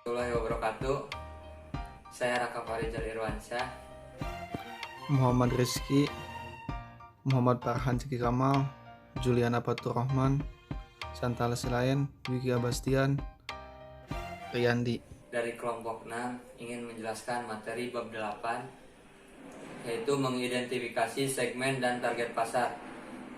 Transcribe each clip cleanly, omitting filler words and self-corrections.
Warahmatullahi wabarakatuh. Saya Raka Farizal Irwansyah. Muhammad Rizky, Muhammad Farhan Ciki Kamal, Juliana Faturrahman, Santa Lesilayan, Wiki Abastian, Riyandi. Dari kelompok 6 ingin menjelaskan materi bab 8, yaitu mengidentifikasi segmen dan target pasar.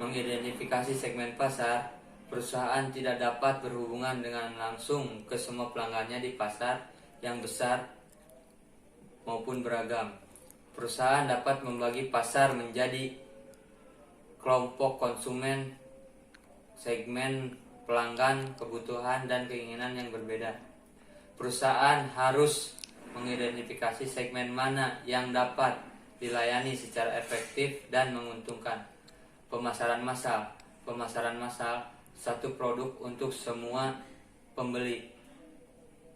Mengidentifikasi segmen pasar, perusahaan tidak dapat berhubungan dengan langsung ke semua pelanggannya di pasar yang besar maupun beragam. Perusahaan dapat membagi pasar menjadi kelompok konsumen, segmen pelanggan, kebutuhan, dan keinginan yang berbeda. Perusahaan harus mengidentifikasi segmen mana yang dapat dilayani secara efektif dan menguntungkan. Pemasaran massal. Pemasaran massal, satu produk untuk semua pembeli.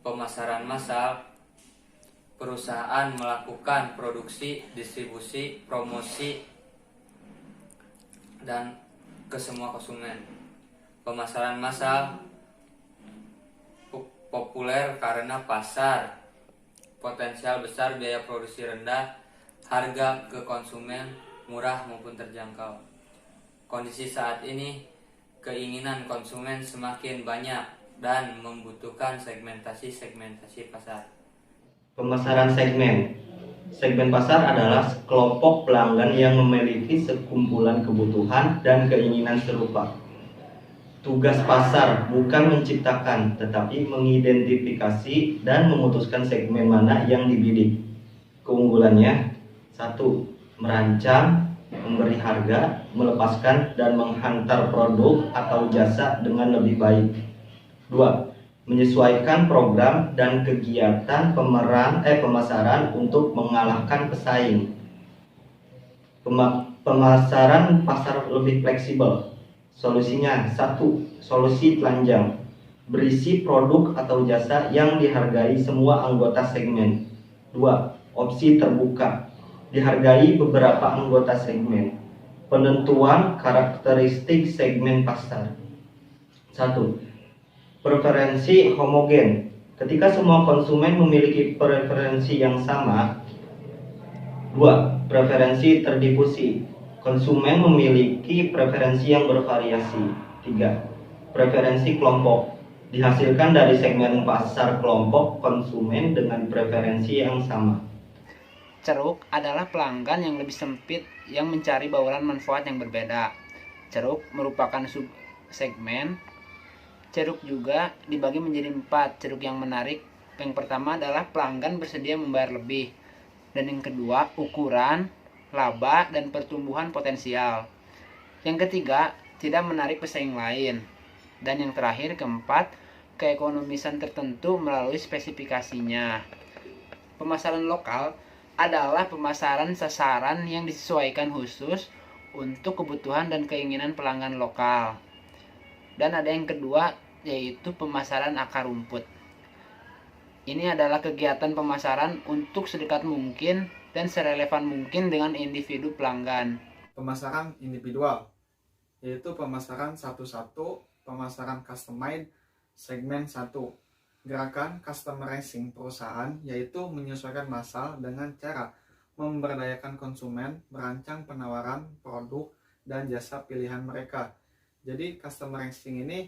Pemasaran massal, perusahaan melakukan produksi, distribusi, promosi, dan ke semua konsumen. Pemasaran massal populer karena pasar potensial besar, biaya produksi rendah, harga ke konsumen murah maupun terjangkau. Kondisi saat ini, keinginan konsumen semakin banyak dan membutuhkan segmentasi pasar. Pemasaran segmen. Segmen pasar adalah kelompok pelanggan yang memiliki sekumpulan kebutuhan dan keinginan serupa. Tugas pasar bukan menciptakan, tetapi mengidentifikasi dan memutuskan segmen mana yang dibidik. Keunggulannya: 1. Merancang, memberi harga, melepaskan, dan menghantar produk atau jasa dengan lebih baik. 2. Menyesuaikan program dan kegiatan pemasaran untuk mengalahkan pesaing. Pemasaran pasar lebih fleksibel. Solusinya: 1. Solusi telanjang, berisi produk atau jasa yang dihargai semua anggota segmen. 2. Opsi terbuka, dihargai beberapa anggota segmen. Penentuan karakteristik segmen pasar. 1. Preferensi homogen. Ketika semua konsumen memiliki preferensi yang sama. 2. Preferensi terdifusi. Konsumen memiliki preferensi yang bervariasi. 3. Preferensi kelompok. Dihasilkan dari segmen pasar kelompok konsumen dengan preferensi yang sama. Ceruk adalah pelanggan yang lebih sempit yang mencari bauran manfaat yang berbeda. Ceruk merupakan subsegmen. Ceruk juga dibagi menjadi 4 ceruk yang menarik. Yang pertama adalah pelanggan bersedia membayar lebih. Dan yang kedua, ukuran, laba, dan pertumbuhan potensial. Yang ketiga, tidak menarik pesaing lain. Dan yang terakhir, keempat, keekonomisan tertentu melalui spesifikasinya. Pemasaran lokal adalah pemasaran sasaran yang disesuaikan khusus untuk kebutuhan dan keinginan pelanggan lokal. Dan ada yang kedua, yaitu pemasaran akar rumput. Ini adalah kegiatan pemasaran untuk sedekat mungkin dan serelevan mungkin dengan individu pelanggan. Pemasaran individual, yaitu pemasaran satu-satu, pemasaran customized, segmen 1. Gerakan customizing perusahaan, yaitu menyesuaikan massal dengan cara memberdayakan konsumen, merancang penawaran produk dan jasa pilihan mereka. Jadi customizing ini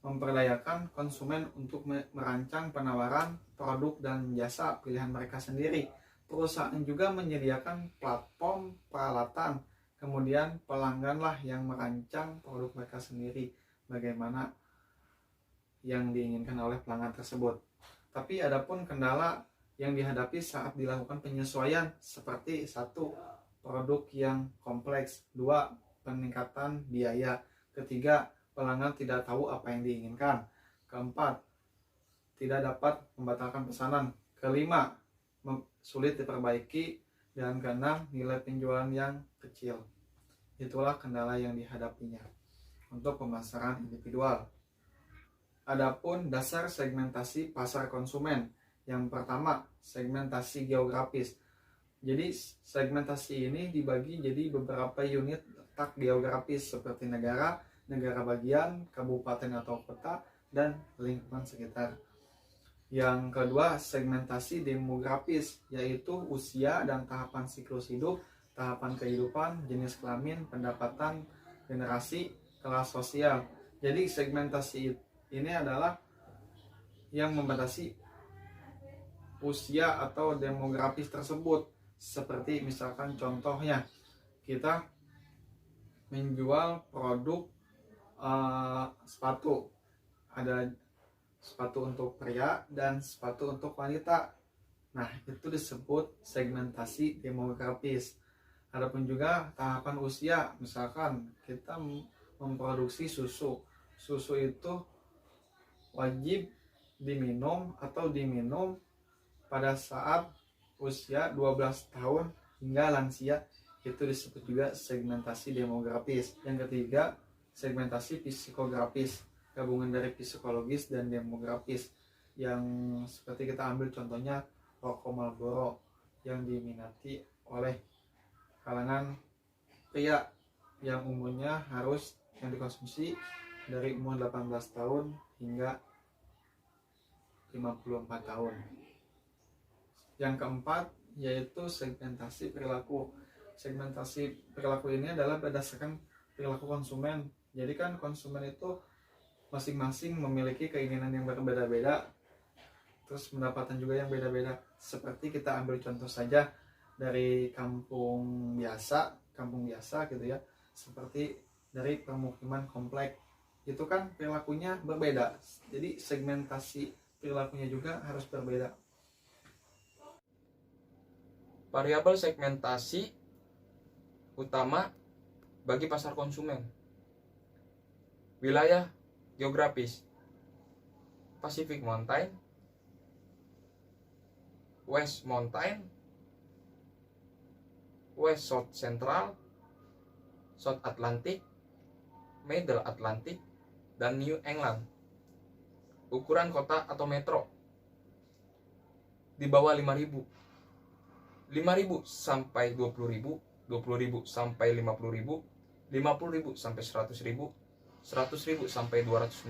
memperdayakan konsumen untuk merancang penawaran produk dan jasa pilihan mereka sendiri. Perusahaan juga menyediakan platform peralatan, kemudian pelangganlah yang merancang produk mereka sendiri bagaimana yang diinginkan oleh pelanggan tersebut. Tapi adapun kendala yang dihadapi saat dilakukan penyesuaian seperti 1. Produk yang kompleks. 2. Peningkatan biaya. 3. Pelanggan tidak tahu apa yang diinginkan. 4. Tidak dapat membatalkan pesanan. 5. Sulit diperbaiki. Dan 6. Nilai penjualan yang kecil. Itulah kendala yang dihadapinya untuk pemasaran individual. Adapun dasar segmentasi pasar konsumen. Yang pertama, segmentasi geografis. Jadi segmentasi ini dibagi jadi beberapa unit letak geografis seperti negara, negara bagian, kabupaten atau kota, dan lingkungan sekitar. Yang kedua, segmentasi demografis, yaitu usia dan tahapan siklus hidup, tahapan kehidupan, jenis kelamin, pendapatan, generasi, kelas sosial. Jadi segmentasi ini adalah yang membatasi usia atau demografis tersebut. Seperti misalkan contohnya, kita menjual produk sepatu. Ada sepatu untuk pria dan sepatu untuk wanita. Nah, itu disebut segmentasi demografis. Adapun juga tahapan usia, misalkan kita memproduksi susu. Susu itu wajib diminum pada saat usia 12 tahun hingga lansia. Itu disebut juga segmentasi demografis. Yang ketiga, segmentasi psikografis, gabungan dari psikologis dan demografis, yang seperti kita ambil contohnya rokok Marlboro yang diminati oleh kalangan pria yang umurnya harus yang dikonsumsi dari umur 18 tahun hingga 54 tahun. Yang keempat yaitu segmentasi perilaku. Segmentasi perilaku ini adalah berdasarkan perilaku konsumen. Jadi kan konsumen itu masing-masing memiliki keinginan yang berbeda-beda, terus pendapatan juga yang beda-beda. Seperti kita ambil contoh saja dari kampung biasa gitu ya, seperti dari permukiman komplek, itu kan perilakunya berbeda. Jadi segmentasi perilakunya juga harus berbeda. Variabel segmentasi utama bagi pasar konsumen. Wilayah geografis: Pacific Mountain, West Mountain, West South Central, South Atlantic, Middle Atlantic, dan New England. Ukuran kota atau metro di bawah 5.000. 5.000 sampai 20.000, 20.000 sampai 50.000, 50.000 sampai 100.000, 100.000 sampai 250.000,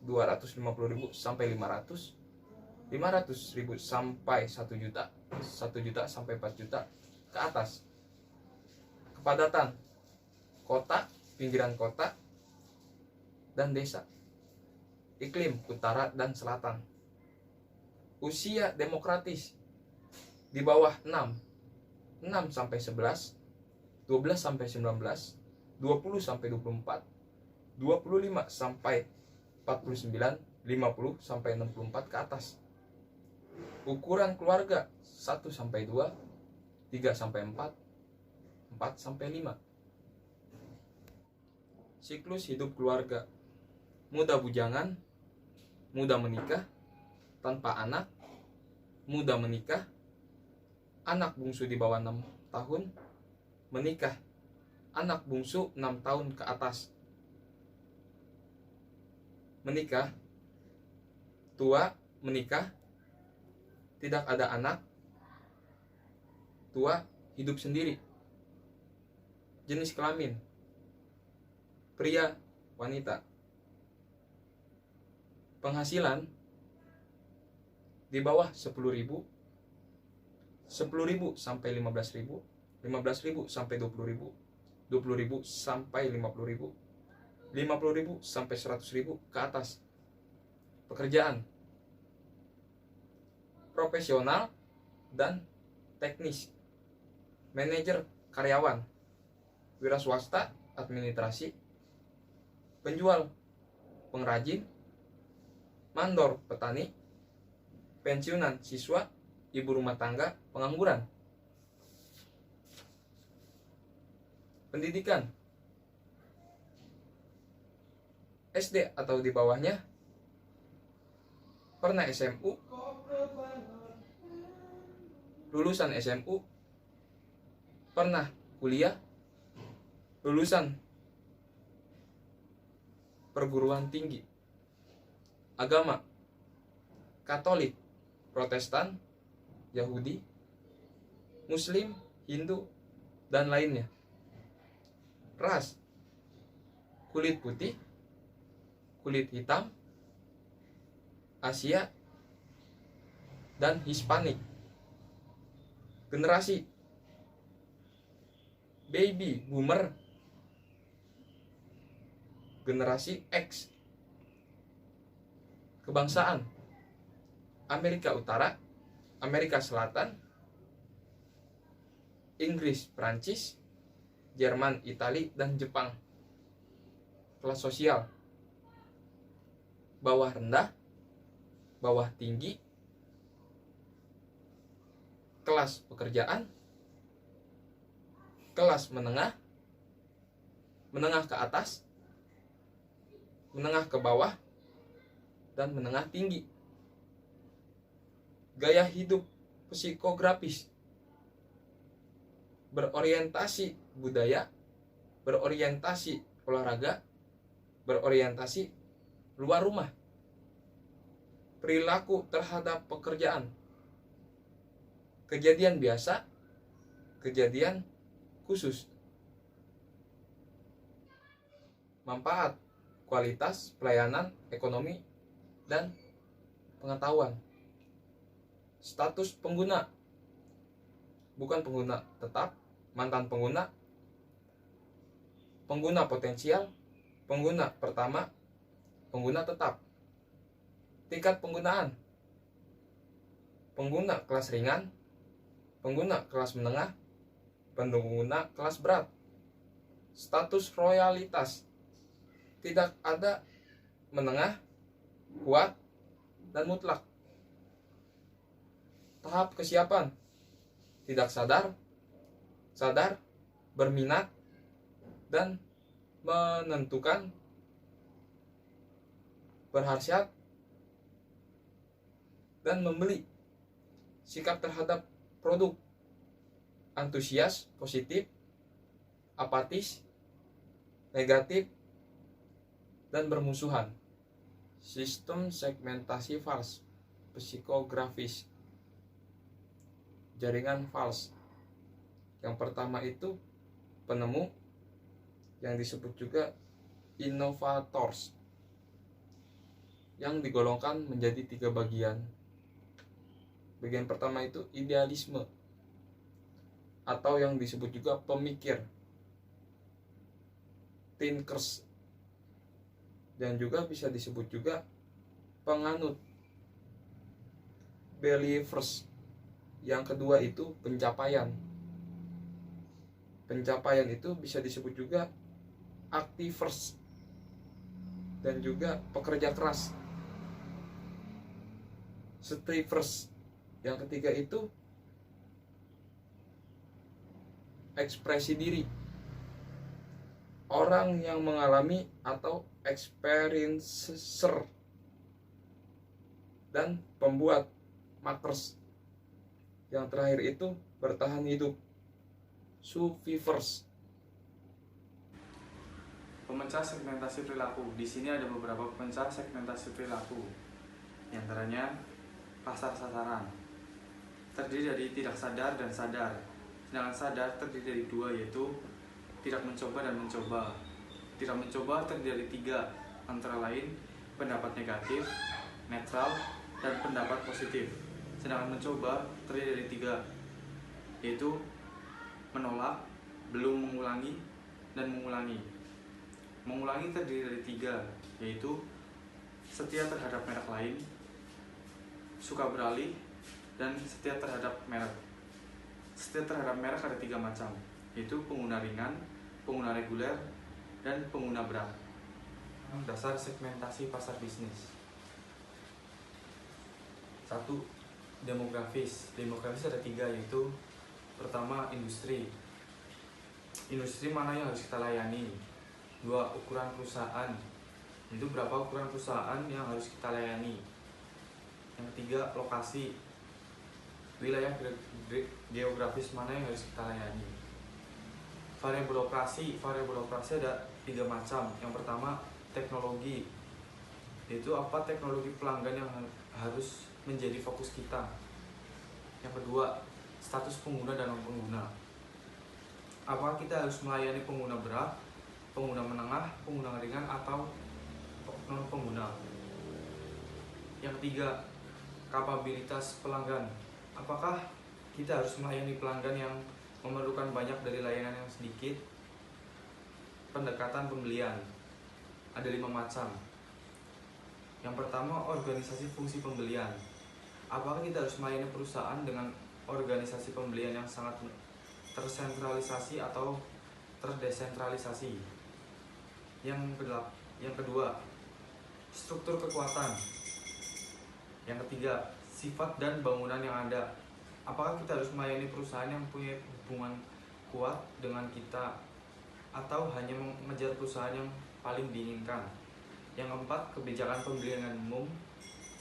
250.000 sampai 500, 500.000 sampai 1 juta, 1 juta sampai 4 juta ke atas. Kepadatan kota, pinggiran kota, dan desa. Iklim utara dan selatan. Usia demokratis di bawah 6 sampai 11, 12 sampai 19, 20 sampai 24, 25 sampai 49, 50 sampai 64 ke atas. Ukuran keluarga 1 sampai 2, 3 sampai 4, 4 sampai 5. Siklus hidup keluarga: muda bujangan, muda menikah, tanpa anak, muda menikah, anak bungsu di bawah 6 tahun, menikah, anak bungsu 6 tahun ke atas. Menikah, tua, menikah, tidak ada anak, tua, hidup sendiri. Jenis kelamin: pria, wanita. Penghasilan di bawah 10.000, 10.000 sampai 15.000, 15.000 sampai 20.000, 20.000 sampai 50.000, 50.000 sampai 100.000 ke atas. Pekerjaan: profesional dan teknis, manajer karyawan, wira swasta, administrasi, penjual, pengrajin, mandor petani, pensiunan siswa, ibu rumah tangga, pengangguran. Pendidikan: SD atau di bawahnya, pernah SMU, lulusan SMU, pernah kuliah, lulusan perguruan tinggi. Agama: Katolik, Protestan, Yahudi, Muslim, Hindu, dan lainnya. Ras: kulit putih, kulit hitam, Asia, dan Hispanik. Generasi Baby Boomer, generasi X. Kebangsaan Amerika Utara, Amerika Selatan, Inggris, Prancis, Jerman, Itali, dan Jepang. Kelas sosial bawah rendah, bawah tinggi, kelas pekerjaan, kelas menengah, menengah ke atas, menengah ke bawah, dan menengah tinggi. Gaya hidup psikografis berorientasi budaya, berorientasi olahraga, berorientasi luar rumah. Perilaku terhadap pekerjaan, kejadian biasa, kejadian khusus. Manfaat, kualitas, pelayanan, ekonomi, dan pengetahuan. Status pengguna, bukan pengguna tetap, mantan pengguna, pengguna potensial, pengguna pertama, pengguna tetap. Tingkat penggunaan, pengguna kelas ringan, pengguna kelas menengah, pengguna kelas berat. Status royalitas, tidak ada menengah, kuat, dan mutlak. Tahap kesiapan, tidak sadar, sadar, berminat, dan menentukan, berhasiat, dan membeli. Sikap terhadap produk, antusias, positif, apatis, negatif, dan bermusuhan. Sistem segmentasi fals, psikografis, jaringan fals. Yang pertama itu penemu, yang disebut juga innovators, yang digolongkan menjadi 3 bagian. Bagian pertama itu idealisme, atau yang disebut juga pemikir, thinkers, dan juga bisa disebut juga penganut, believers. Yang kedua itu pencapaian. Pencapaian itu bisa disebut juga activers, dan juga pekerja keras, strivers. Yang ketiga itu ekspresi diri, orang yang mengalami atau experiencer, dan pembuat, makers. Yang terakhir itu bertahan hidup, survivors. Pemecah segmentasi perilaku. Di sini ada beberapa pemecah segmentasi perilaku. Di antaranya pasar sasaran. Terdiri dari tidak sadar dan sadar. Sedangkan sadar terdiri dari 2, yaitu tidak mencoba dan mencoba. Tidak mencoba terdiri dari 3, antara lain pendapat negatif, netral, dan pendapat positif. Sedangkan mencoba terdiri dari 3, yaitu menolak, belum mengulangi, dan mengulangi. Mengulangi terdiri dari 3, yaitu setia terhadap merek lain, suka beralih, dan setia terhadap merek. Setia terhadap merek ada 3 macam, yaitu pengguna ringan, pengguna reguler, dan pengguna berat. Dasar segmentasi pasar bisnis. 1. Demografis. Demografis ada 3, yaitu pertama industri. Industri mana yang harus kita layani. 2. Ukuran perusahaan. Itu berapa ukuran perusahaan yang harus kita layani. Yang ketiga, lokasi. Wilayah geografis mana yang harus kita layani. Variabel operasi. Variabel operasi ada 3 macam. Yang pertama, teknologi. Itu apa teknologi pelanggan yang harus menjadi fokus kita. Yang kedua, status pengguna dan non-pengguna. Apakah kita harus melayani pengguna berat, pengguna menengah, pengguna ringan, atau non-pengguna. Yang ketiga, kapabilitas pelanggan. Apakah kita harus melayani pelanggan yang memerlukan banyak dari layanan yang sedikit? Pendekatan pembelian ada 5 macam. Yang pertama, organisasi fungsi pembelian. Apakah kita harus melayani perusahaan dengan organisasi pembelian yang sangat tersentralisasi atau terdesentralisasi? Yang kedua, struktur kekuatan. Yang ketiga, sifat dan bangunan yang ada. Apakah kita harus melayani perusahaan yang punya hubungan kuat dengan kita atau hanya mengejar perusahaan yang paling diinginkan? Yang keempat, kebijakan pembelian umum.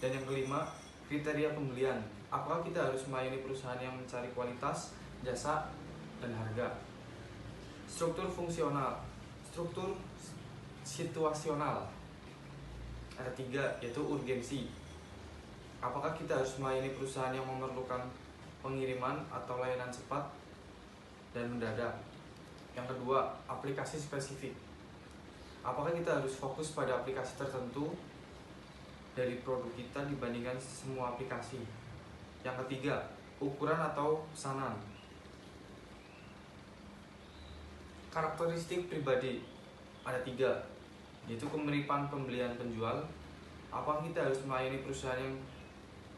Dan yang kelima, kriteria pembelian. Apakah kita harus melayani perusahaan yang mencari kualitas, jasa, dan harga? Struktur fungsional, struktur situasional. Ada 3, yaitu urgensi. Apakah kita harus melayani perusahaan yang memerlukan pengiriman atau layanan cepat dan mendadak? Yang kedua, aplikasi spesifik. Apakah kita harus fokus pada aplikasi tertentu dari produk kita dibandingkan semua aplikasi? Yang ketiga, ukuran atau pesanan. Karakteristik pribadi ada 3, yaitu kemiripan pembelian penjual. Apakah kita harus melayani perusahaan yang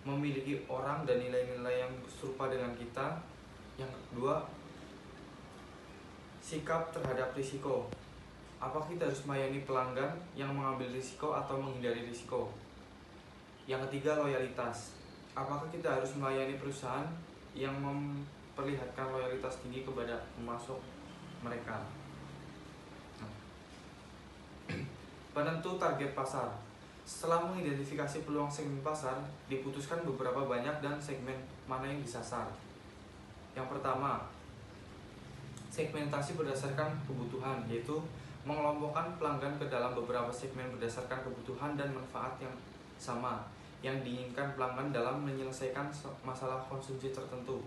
memiliki orang dan nilai-nilai yang serupa dengan kita? Yang kedua, sikap terhadap risiko. Apakah kita harus melayani pelanggan yang mengambil risiko atau menghindari risiko? Yang ketiga, loyalitas. Apakah kita harus melayani perusahaan yang memperlihatkan loyalitas tinggi kepada pemasok mereka? Penentu target pasar. Setelah mengidentifikasi peluang segmen pasar, diputuskan beberapa banyak dan segmen mana yang disasar. Yang pertama, segmentasi berdasarkan kebutuhan, yaitu mengelompokkan pelanggan ke dalam beberapa segmen berdasarkan kebutuhan dan manfaat yang sama yang diinginkan pelanggan dalam menyelesaikan masalah konsumsi tertentu.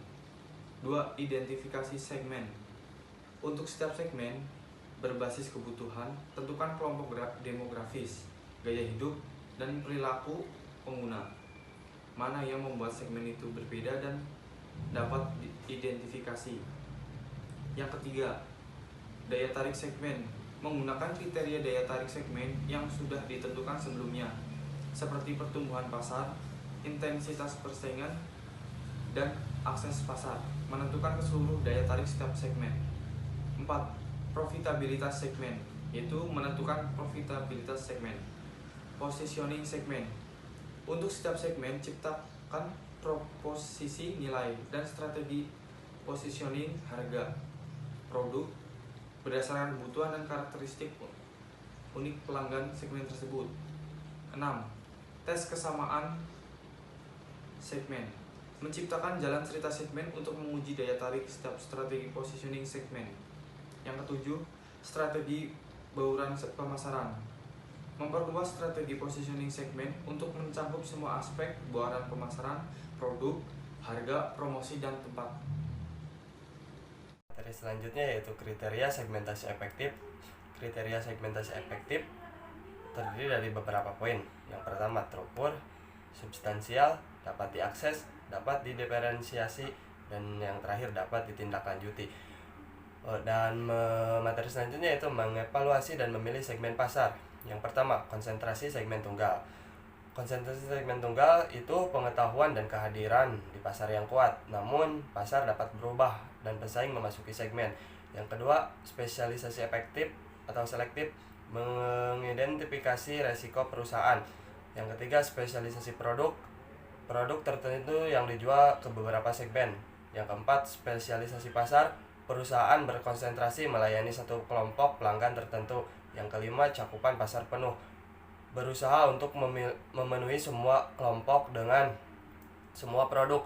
2. Identifikasi segmen. Untuk setiap segmen berbasis kebutuhan, tentukan kelompok demografis, gaya hidup, dan perilaku pengguna. Mana yang membuat segmen itu berbeda dan dapat diidentifikasi. Yang ketiga, daya tarik segmen. Menggunakan kriteria daya tarik segmen yang sudah ditentukan sebelumnya, seperti pertumbuhan pasar, intensitas persaingan, dan akses pasar. Menentukan keseluruh daya tarik setiap segmen. 4. Profitabilitas segmen, yaitu menentukan profitabilitas segmen. Positioning segmen. Untuk setiap segmen, ciptakan proposisi nilai dan strategi positioning harga produk berdasarkan kebutuhan dan karakteristik unik pelanggan segmen tersebut. 6. Tes kesamaan segmen. Menciptakan jalan cerita segmen untuk menguji daya tarik setiap strategi positioning segmen. Yang ketujuh, strategi bauran pemasaran. Memperluas strategi positioning segmen untuk mencakup semua aspek bauran pemasaran, produk, harga, promosi, dan tempat. Materi selanjutnya yaitu kriteria segmentasi efektif. Kriteria segmentasi efektif terdiri dari beberapa poin. Yang pertama, terukur, substansial, dapat diakses, dapat didiferensiasi, dan yang terakhir dapat ditindaklanjuti. Dan materi selanjutnya yaitu mengevaluasi dan memilih segmen pasar. Yang pertama, konsentrasi segmen tunggal. Konsentrasi segmen tunggal itu pengetahuan dan kehadiran di pasar yang kuat, namun pasar dapat berubah dan pesaing memasuki segmen. Yang kedua, spesialisasi efektif atau selektif, mengidentifikasi resiko perusahaan. Yang ketiga, spesialisasi produk, produk tertentu yang dijual ke beberapa segmen. Yang keempat, spesialisasi pasar, perusahaan berkonsentrasi melayani satu kelompok pelanggan tertentu. Yang kelima, cakupan pasar penuh, berusaha untuk memenuhi semua kelompok dengan semua produk.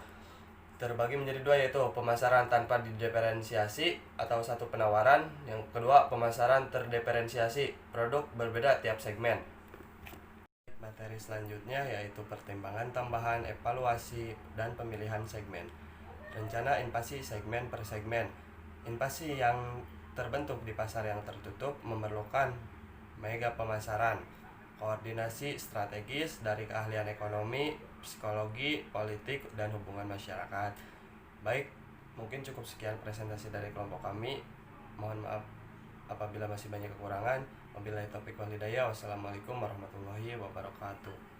Terbagi menjadi 2, yaitu pemasaran tanpa didiferensiasi atau satu penawaran. Yang kedua, pemasaran terdiferensiasi, produk berbeda tiap segmen. Materi selanjutnya yaitu pertimbangan tambahan, evaluasi, dan pemilihan segmen. Rencana invasi segmen per segmen. Invasi yang terbentuk di pasar yang tertutup memerlukan mega pemasaran, koordinasi strategis dari keahlian ekonomi, psikologi, politik, dan hubungan masyarakat. Baik, mungkin cukup sekian presentasi dari kelompok kami. Mohon maaf apabila masih banyak kekurangan. Wabillahi taufiq wal hidayah. Wassalamualaikum warahmatullahi wabarakatuh.